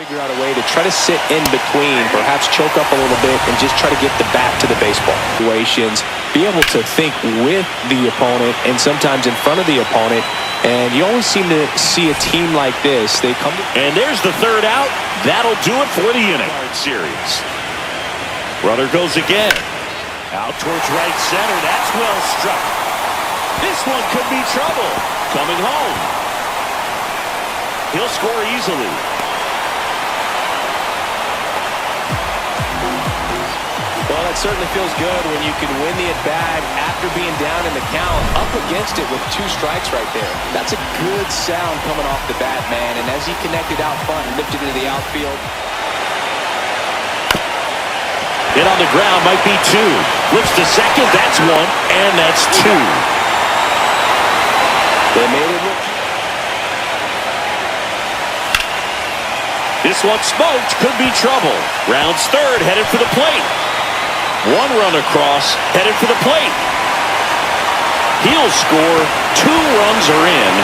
figure out a way to try to sit in between, perhaps choke up a little bit and just try to get the bat to the baseball. Situations, be able to think with the opponent and sometimes in front of the opponent. And you always seem to see a team like this. They come to... And there's the third out. That'll do it for the inning. Series. Runner goes again. Out towards right center. That's well struck. This one could be trouble. Coming home. He'll score easily. Well, that certainly feels good when you can win the at-bat after being down in the count, up against it with 2 strikes right there. That's a good sound coming off the bat, man. And as he connected out front and lifted into the outfield. Hit on the ground, might be 2. Flips to second, that's 1, and that's 2. They made it look. This one smoked, could be trouble. Rounds third, headed for the plate. 1 run across, headed for the plate. He'll score. 2 runs are in.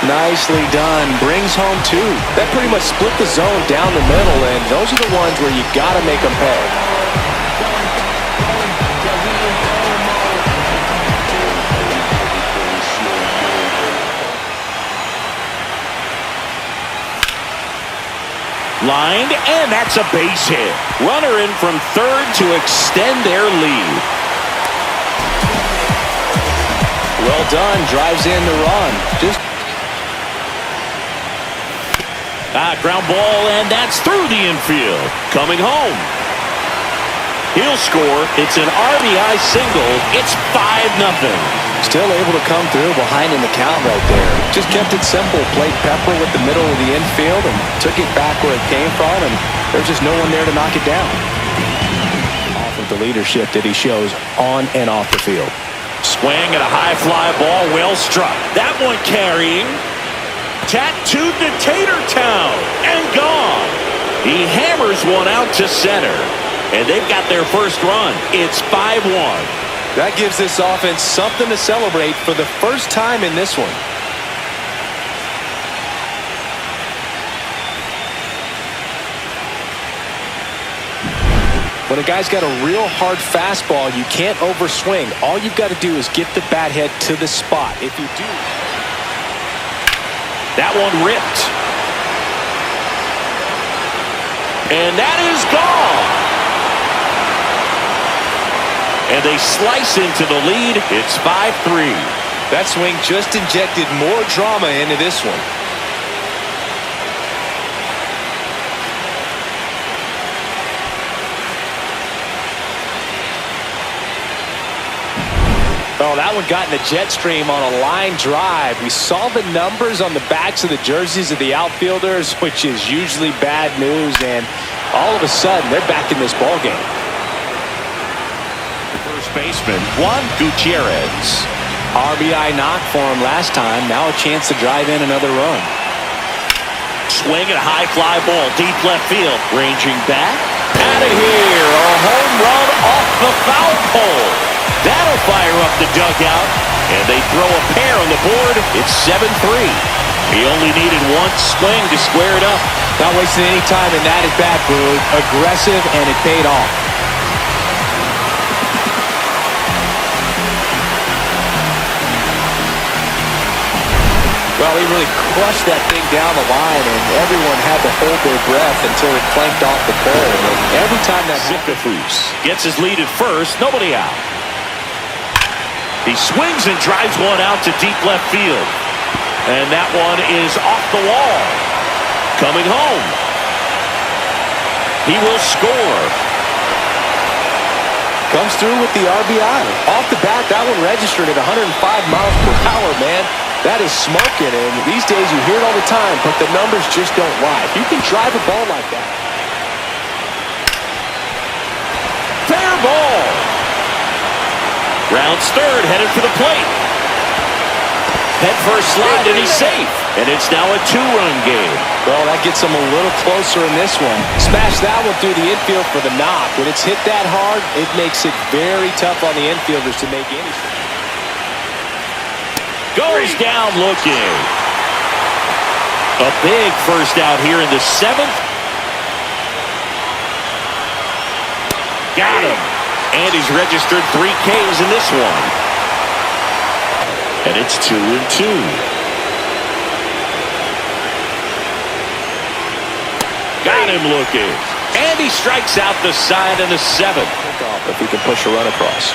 Nicely done. Brings home 2. That pretty much split the zone down the middle, and those are the ones where you got to make them pay. Lined, and that's a base hit. Runner in from third to extend their lead. Well done. Drives in the run. Ground ball, and that's through the infield. Coming home. He'll score. It's an RBI single. It's 5-0. Still able to come through behind in the count right there. Just kept it simple. Played pepper with the middle of the infield and took it back where it came from, and there's just no one there to knock it down. Off of the leadership that he shows on and off the field. Swing at a high fly ball, well struck. That one carrying. Tattooed to Tatertown and gone. He hammers one out to center, and they've got their first run. It's 5-1. That gives this offense something to celebrate for the first time in this one. When a guy's got a real hard fastball, you can't overswing. All you've got to do is get the bat head to the spot. If you do... That one ripped. And that is gone. And they slice into the lead. It's 5-3. That swing just injected more drama into this one. Oh, that one got in the jet stream on a line drive. We saw the numbers on the backs of the jerseys of the outfielders, which is usually bad news, and all of a sudden, they're back in this ballgame. First baseman, Juan Gutierrez. RBI knock for him last time. Now a chance to drive in another run. Swing at a high fly ball, deep left field. Ranging back. Out of here. A home run off the foul pole. That'll fire up the dugout. And they throw a pair on the board. It's 7-3. He only needed 1 swing to square it up. Not wasting any time in that at-bat, Boog. Aggressive, and it paid off. Well, he really crushed that thing down the line, and everyone had to hold their breath until it clanked off the curb. And every time that Zickafoose gets his lead at first, nobody out. He swings and drives one out to deep left field. And that one is off the wall. Coming home. He will score. Comes through with the RBI. Off the bat, that one registered at 105 miles per hour, man. That is smoking, and these days you hear it all the time, but the numbers just don't lie. If you can drive a ball like that. Fair ball. Rounds third, headed for the plate. Head first slide, and he's safe. And it's now a 2-run game. Well, that gets him a little closer in this one. Smash that one through the infield for the knock. When it's hit that hard, it makes it very tough on the infielders to make anything. Goes down looking. A big first out here in the 7th. Got him. And he's registered 3 Ks in this one. And it's 2-2. Got him looking. And he strikes out the side in the 7th. If he can push a run across.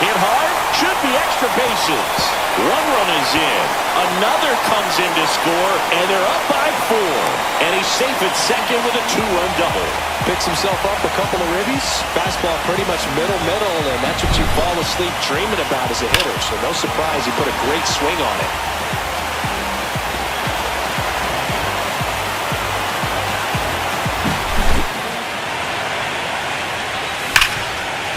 Hit hard. Should be extra bases. 1 run is in. Another comes in to score, and they're up by 4. And he's safe at second with a 2-run double. Picks himself up a couple of ribbies. Fastball pretty much middle, and that's what you fall asleep dreaming about as a hitter. So no surprise he put a great swing on it.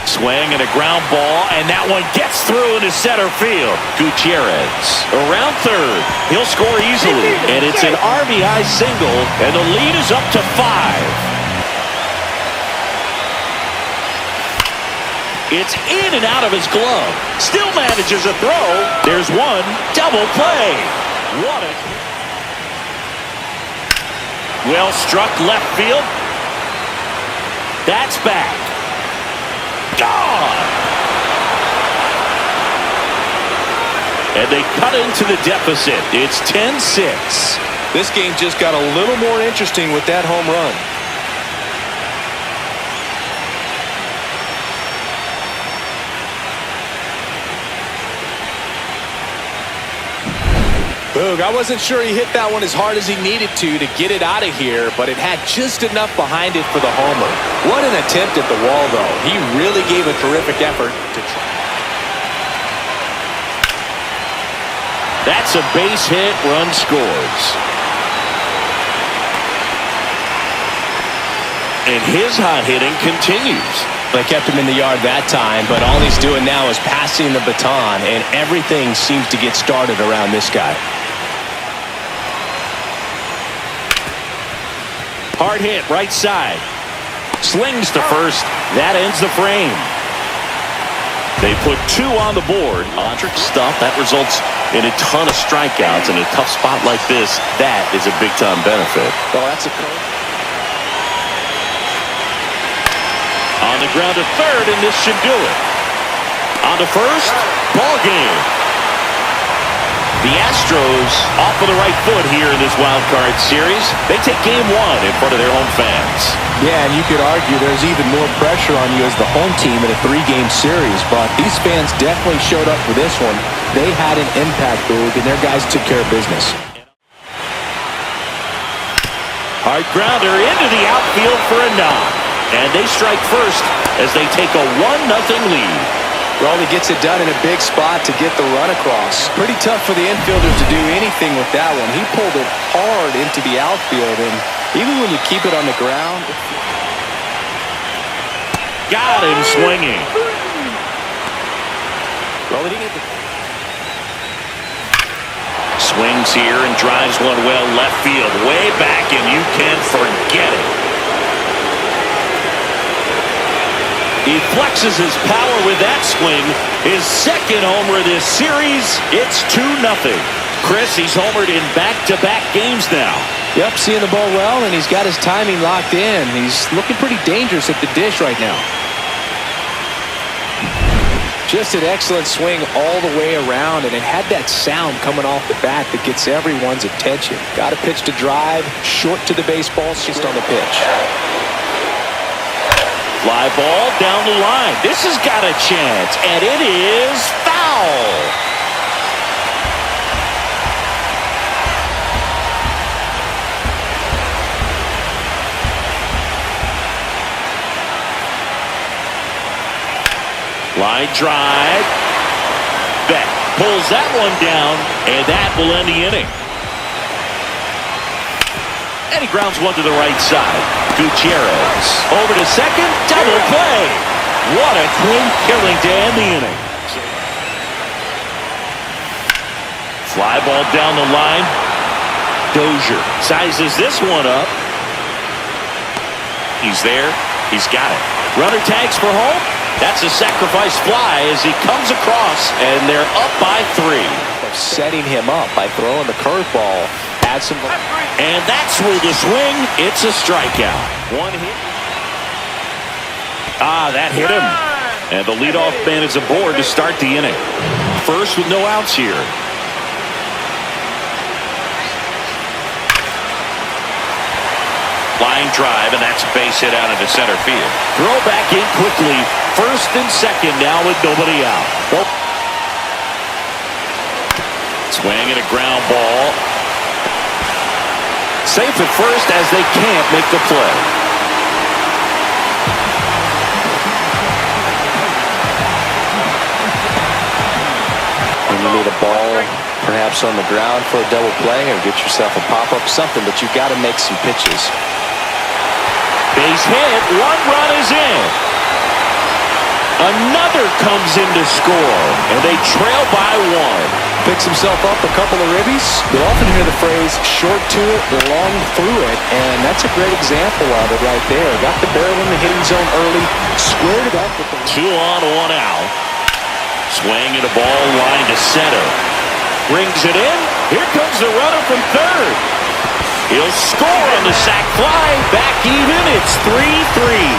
Swing and a ground ball, and that one gets through into center field. Gutierrez around third. He'll score easily, and it's an RBI single, and the lead is up to 5. It's in and out of his glove. Still manages a throw. There's one. Double play. What a... Well struck left field. That's back. Gone! And they cut into the deficit. It's 10-6. This game just got a little more interesting with that home run. Boog, I wasn't sure he hit that one as hard as he needed to get it out of here, but it had just enough behind it for the homer. What an attempt at the wall, though. He really gave a terrific effort to try. That's a base hit, run scores. And his hot hitting continues. They kept him in the yard that time, but all he's doing now is passing the baton, and everything seems to get started around this guy. Hard hit, right side. Slings to first. That ends the frame. They put 2 on the board. Electric stuff. That results in a ton of strikeouts. In a tough spot like this, that is a big-time benefit. Well, that's a curve. On the ground to third, and this should do it. On to first. Ball game. The Astros off of the right foot here in this wild card series. They take game 1 in front of their home fans. Yeah, and you could argue there's even more pressure on you as the home team in a 3-game series, but these fans definitely showed up for this one. They had an impact, Boog, and their guys took care of business. Hard grounder into the outfield for a knock. And they strike first as they take a 1-0 lead. Well, he gets it done in a big spot to get the run across. Pretty tough for the infielders to do anything with that one. He pulled it hard into the outfield, and even when you keep it on the ground. Got him swinging. Well, he didn't get the... Swings here and drives one well left field. Way back, and you can forget it. He flexes his power with that swing. His second homer this series. It's 2-0. Chris, he's homered in back-to-back games now. Yep, seeing the ball well, and he's got his timing locked in. He's looking pretty dangerous at the dish right now. Just an excellent swing all the way around, and it had that sound coming off the bat that gets everyone's attention. Got a pitch to drive, short to the baseball, just on the pitch. Fly ball down the line. This has got a chance, and it is foul. Line drive. Beck pulls that one down, and that will end the inning. And he grounds one to the right side. Gutierrez over to second. Double play. What a clean killing to end the inning. Fly ball down the line. Dozier sizes this one up. He's there. He's got it. Runner tags for home. That's a sacrifice fly as he comes across, and they're up by 3. of setting him up by throwing the curveball. Add some. And that's with the swing. It's a strikeout. One hit. That hit him. And the leadoff man is aboard to start the inning. First with no outs here. Line drive, and that's a base hit out into center field. Throw back in quickly. First and second now with nobody out. Swing and a ground ball. Safe at first as they can't make the play. When you need a ball perhaps on the ground for a double play or get yourself a pop-up, something, but you've got to make some pitches. Base hit, one run is in. Another comes in to score, and they trail by one. Picks himself up a couple of ribbies. You often hear the phrase, short to it, long through it, and that's a great example of it right there. Got the barrel in the hitting zone early, squared it up with the 2 on, 1 out. Swing and a ball line to center. Brings it in. Here comes the runner from third. He'll score on the sac fly. Back even. It's 3-3.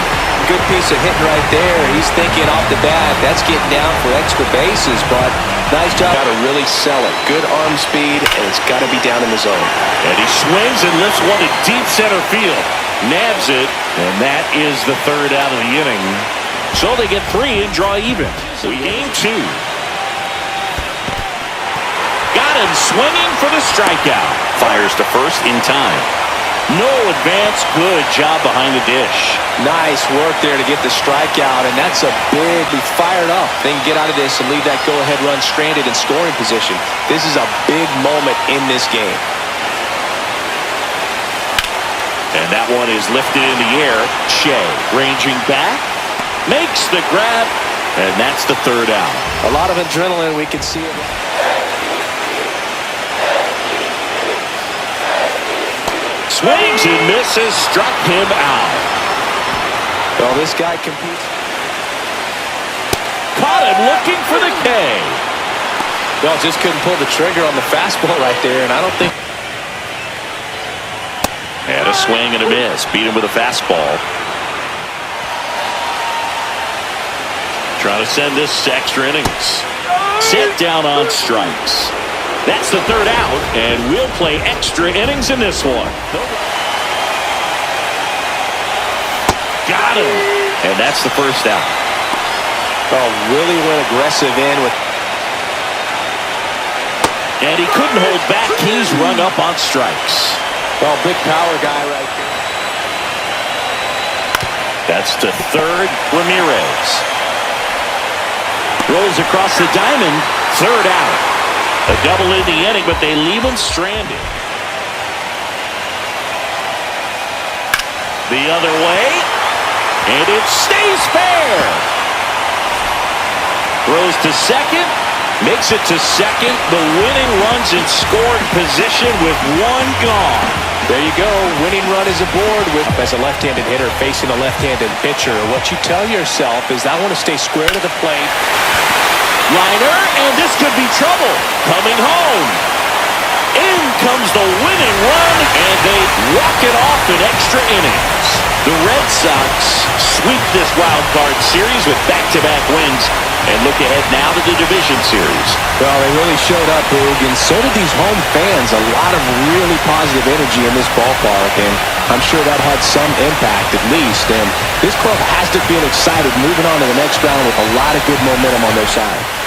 Good piece of hitting right there. He's thinking off the bat, that's getting down for extra bases, but nice job. Got to really sell it. Good arm speed, and it's got to be down in the zone. And he swings and lifts one to deep center field. Nabs it, and that is the third out of the inning. So they get 3 and draw even. So game 2. Got him swinging for the strikeout. Fires to first in time. No advance. Good job behind the dish. Nice work there to get the strikeout, and that's a big, be fired up. They can get out of this and leave that go-ahead run stranded in scoring position. This is a big moment in this game. And that one is lifted in the air. Shea ranging back, makes the grab, and that's the third out. A lot of adrenaline, we can see it. Swings and misses, struck him out. Well, this guy competes. Caught him looking for the K. Well, just couldn't pull the trigger on the fastball right there, and I don't think. And a swing and a miss. Beat him with a fastball. Trying to send this to extra innings. Set down on strikes. That's the third out, and we'll play extra innings in this one. Got him, and that's the first out. Oh, really went aggressive in with. And he couldn't hold back. He's rung up on strikes. Well, big power guy right there. That's to third, Ramirez. Rolls across the diamond, third out. A double in the inning, but they leave him stranded. The other way, and it stays fair. Throws to second, makes it to second. The winning run's in scoring position with one gone. There you go. Winning run is aboard with as a left-handed hitter facing a left-handed pitcher. What you tell yourself is I want to stay square to the plate. Liner, and this could be trouble. Coming home. In comes the winning run, and they walk it off in extra innings. The Red Sox sweep this wild card series with back-to-back wins and look ahead now to the division series. Well, they really showed up, Boog, and so did these home fans. A lot of really positive energy in this ballpark, and I'm sure that had some impact at least. And this club has to feel excited moving on to the next round with a lot of good momentum on their side.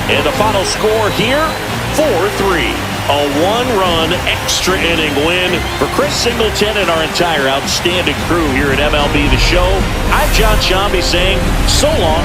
And the final score here, 4-3. A one-run extra inning win for Chris Singleton and our entire outstanding crew here at MLB The Show. I'm John Shambi saying so long